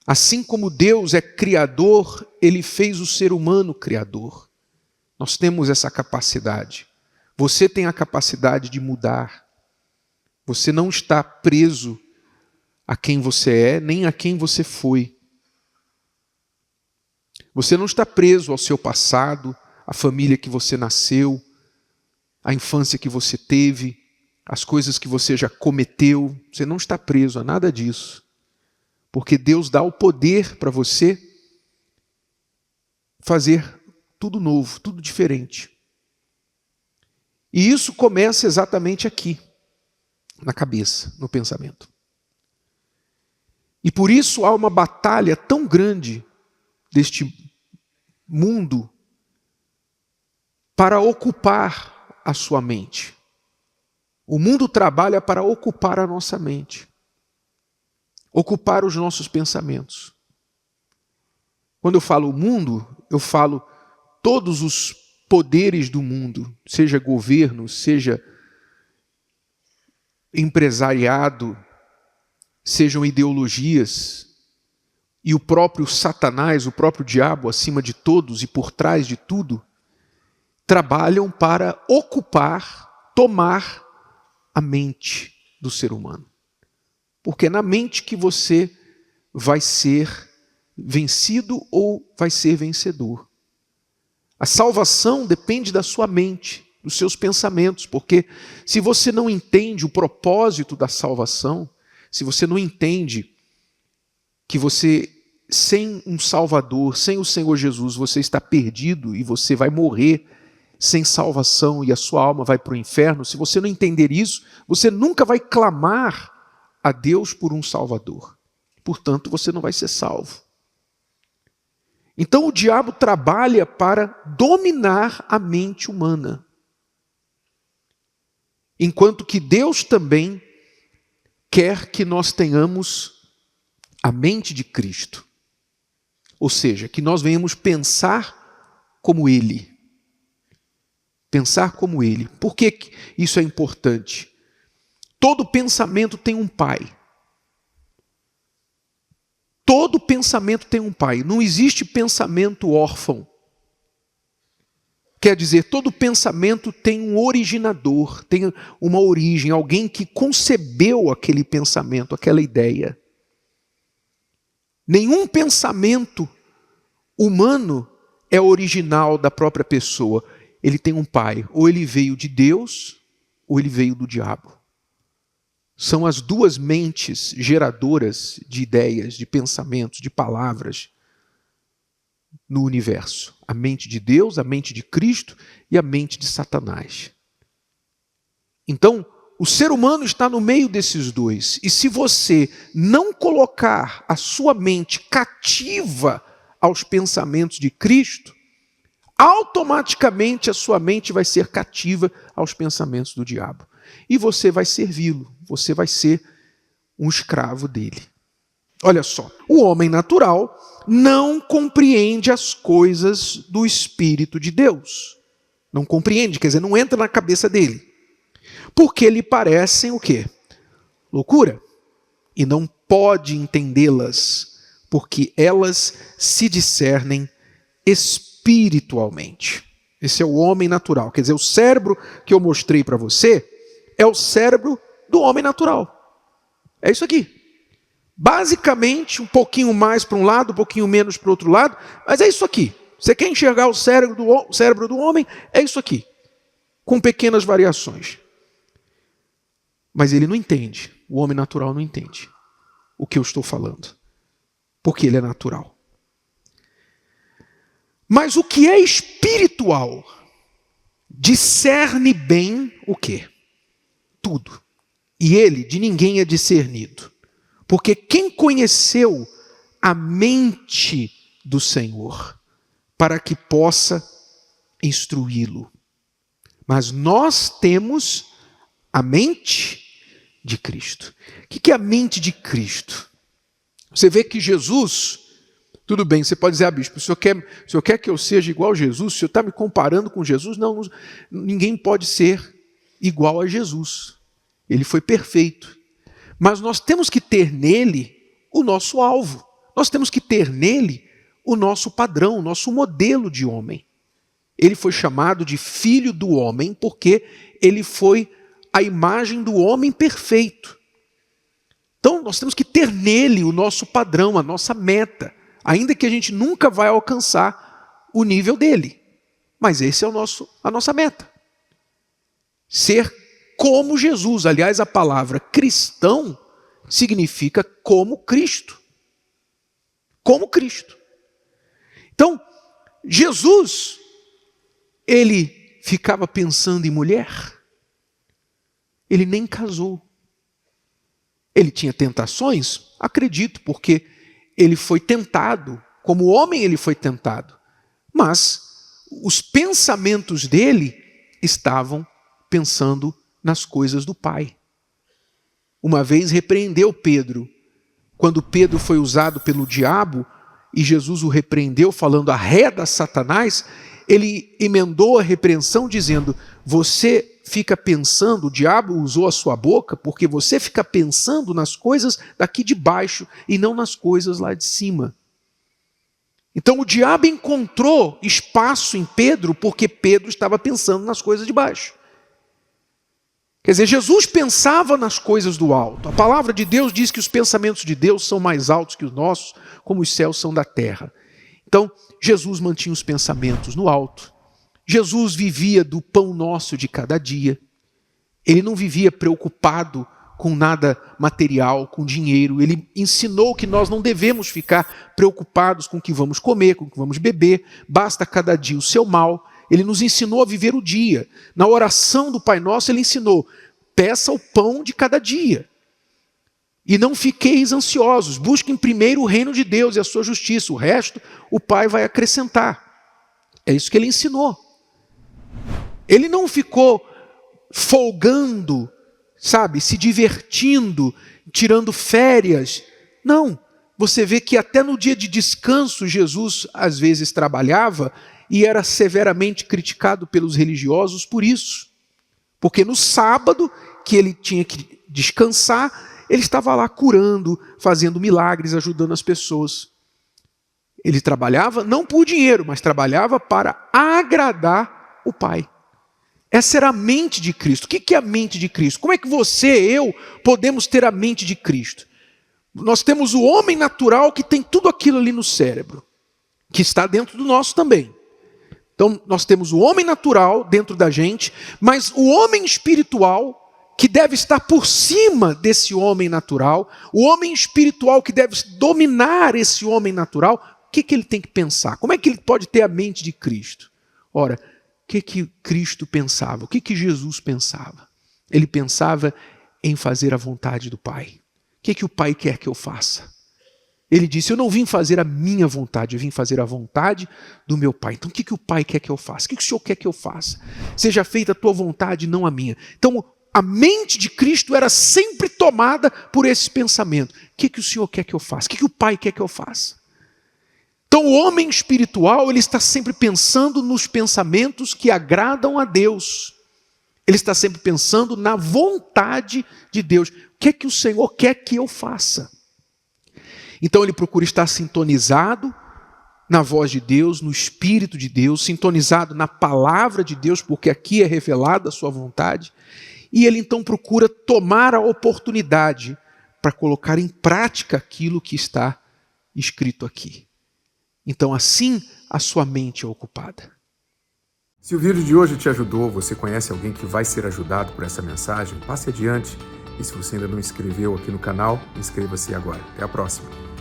Assim como Deus é criador, Ele fez o ser humano criador. Nós temos essa capacidade. Você tem a capacidade de mudar. Você não está preso a quem você é, nem a quem você foi. Você não está preso ao seu passado, à família que você nasceu, à infância que você teve, às coisas que você já cometeu. Você não está preso a nada disso. Porque Deus dá o poder para você fazer tudo novo, tudo diferente. E isso começa exatamente aqui, na cabeça, no pensamento. E por isso há uma batalha tão grande deste mundo para ocupar a sua mente. O mundo trabalha para ocupar a nossa mente, ocupar os nossos pensamentos. Quando eu falo mundo, eu falo todos os poderes do mundo, seja governo, seja empresariado, sejam ideologias, e o próprio Satanás, o próprio diabo, acima de todos e por trás de tudo, trabalham para ocupar, tomar a mente do ser humano. Porque é na mente que você vai ser vencido ou vai ser vencedor. A salvação depende da sua mente, dos seus pensamentos, porque se você não entende o propósito da salvação, se você não entende que você, sem um Salvador, sem o Senhor Jesus, você está perdido e você vai morrer sem salvação e a sua alma vai para o inferno, se você não entender isso, você nunca vai clamar a Deus por um Salvador. Portanto, você não vai ser salvo. Então o diabo trabalha para dominar a mente humana. Enquanto que Deus também quer que nós tenhamos a mente de Cristo. Ou seja, que nós venhamos pensar como Ele. Pensar como Ele. Por que isso é importante? Todo pensamento tem um pai. Todo pensamento tem um pai. Não existe pensamento órfão. Quer dizer, todo pensamento tem um originador, tem uma origem, alguém que concebeu aquele pensamento, aquela ideia. Nenhum pensamento humano é original da própria pessoa. Ele tem um pai, ou ele veio de Deus, ou ele veio do diabo. São as duas mentes geradoras de ideias, de pensamentos, de palavras no universo. A mente de Deus, a mente de Cristo e a mente de Satanás. Então, o ser humano está no meio desses dois. E se você não colocar a sua mente cativa aos pensamentos de Cristo, automaticamente a sua mente vai ser cativa aos pensamentos do diabo. E você vai servi-lo, você vai ser um escravo dele. Olha só, o homem natural não compreende as coisas do Espírito de Deus. Não compreende, quer dizer, não entra na cabeça dele. Porque lhe parecem o quê? Loucura. E não pode entendê-las, porque elas se discernem espiritualmente. Esse é o homem natural. Quer dizer, o cérebro que eu mostrei para você é o cérebro do homem natural. É isso aqui. Basicamente, um pouquinho mais para um lado, um pouquinho menos para o outro lado, mas é isso aqui. Você quer enxergar o cérebro do homem? É isso aqui. Com pequenas variações. Mas ele não entende. O homem natural não entende o que eu estou falando. Porque ele é natural. Mas o que é espiritual discerne bem o quê? Tudo. E ele de ninguém é discernido. Porque quem conheceu a mente do Senhor para que possa instruí-lo? Mas nós temos a mente de Cristo. O que é a mente de Cristo? Você vê que Jesus, tudo bem, você pode dizer, bispo, o senhor quer que eu seja igual a Jesus? O senhor está me comparando com Jesus? Não, ninguém pode ser igual a Jesus. Ele foi perfeito. Mas nós temos que ter nele o nosso alvo. nós temos que ter nele o nosso padrão, o nosso modelo de homem. Ele foi chamado de filho do homem porque ele foi a imagem do homem perfeito. Então nós temos que ter nele o nosso padrão, a nossa meta, ainda que a gente nunca vai alcançar o nível dele. Mas esse é a nossa meta. Ser como Jesus. Aliás, a palavra cristão significa como Cristo. Como Cristo. Então, Jesus, ele ficava pensando em mulher. Ele nem casou. Ele tinha tentações? Acredito, porque ele foi tentado. Como homem ele foi tentado. Mas os pensamentos dele estavam pensando nas coisas do Pai. Uma vez repreendeu Pedro. Quando Pedro foi usado pelo diabo e Jesus o repreendeu falando arreda Satanás, ele emendou a repreensão dizendo, você fica pensando, o diabo usou a sua boca porque você fica pensando nas coisas daqui de baixo e não nas coisas lá de cima. Então o diabo encontrou espaço em Pedro porque Pedro estava pensando nas coisas de baixo. Quer dizer, Jesus pensava nas coisas do alto. A palavra de Deus diz que os pensamentos de Deus são mais altos que os nossos, como os céus são da terra. Então, Jesus mantinha os pensamentos no alto. Jesus vivia do pão nosso de cada dia. Ele não vivia preocupado com nada material, com dinheiro. Ele ensinou que nós não devemos ficar preocupados com o que vamos comer, com o que vamos beber. Basta cada dia o seu mal. Ele nos ensinou a viver o dia. Na oração do Pai Nosso, ele ensinou, peça o pão de cada dia. E não fiqueis ansiosos, busquem primeiro o reino de Deus e a sua justiça. O resto, o Pai vai acrescentar. É isso que ele ensinou. Ele não ficou folgando, sabe, se divertindo, tirando férias. Não. Você vê que até no dia de descanso, Jesus às vezes trabalhava e era severamente criticado pelos religiosos por isso. Porque no sábado, que ele tinha que descansar, ele estava lá curando, fazendo milagres, ajudando as pessoas. Ele trabalhava não por dinheiro, mas trabalhava para agradar o Pai. Essa era a mente de Cristo. O que é a mente de Cristo? Como é que você e eu podemos ter a mente de Cristo? Nós temos o homem natural que tem tudo aquilo ali no cérebro, que está dentro do nosso também. Então, nós temos o homem natural dentro da gente, mas o homem espiritual, que deve estar por cima desse homem natural, o homem espiritual que deve dominar esse homem natural, o que ele tem que pensar? Como é que ele pode ter a mente de Cristo? Ora, o que Cristo pensava? O que Jesus pensava? Ele pensava em fazer a vontade do Pai. O que o Pai quer que eu faça? Ele disse, eu não vim fazer a minha vontade, eu vim fazer a vontade do meu Pai. Então o que o Pai quer que eu faça? O que o Senhor quer que eu faça? Seja feita a tua vontade, não a minha. Então a mente de Cristo era sempre tomada por esse pensamento. O que o Senhor quer que eu faça? O que o Pai quer que eu faça? Então o homem espiritual, ele está sempre pensando nos pensamentos que agradam a Deus. Ele está sempre pensando na vontade de Deus. O que o Senhor quer que eu faça? Então ele procura estar sintonizado na voz de Deus, no Espírito de Deus, sintonizado na palavra de Deus, porque aqui é revelada a sua vontade. E ele então procura tomar a oportunidade para colocar em prática aquilo que está escrito aqui. Então assim a sua mente é ocupada. Se o vídeo de hoje te ajudou, você conhece alguém que vai ser ajudado por essa mensagem, passe adiante. E se você ainda não inscreveu aqui no canal, inscreva-se agora. Até a próxima.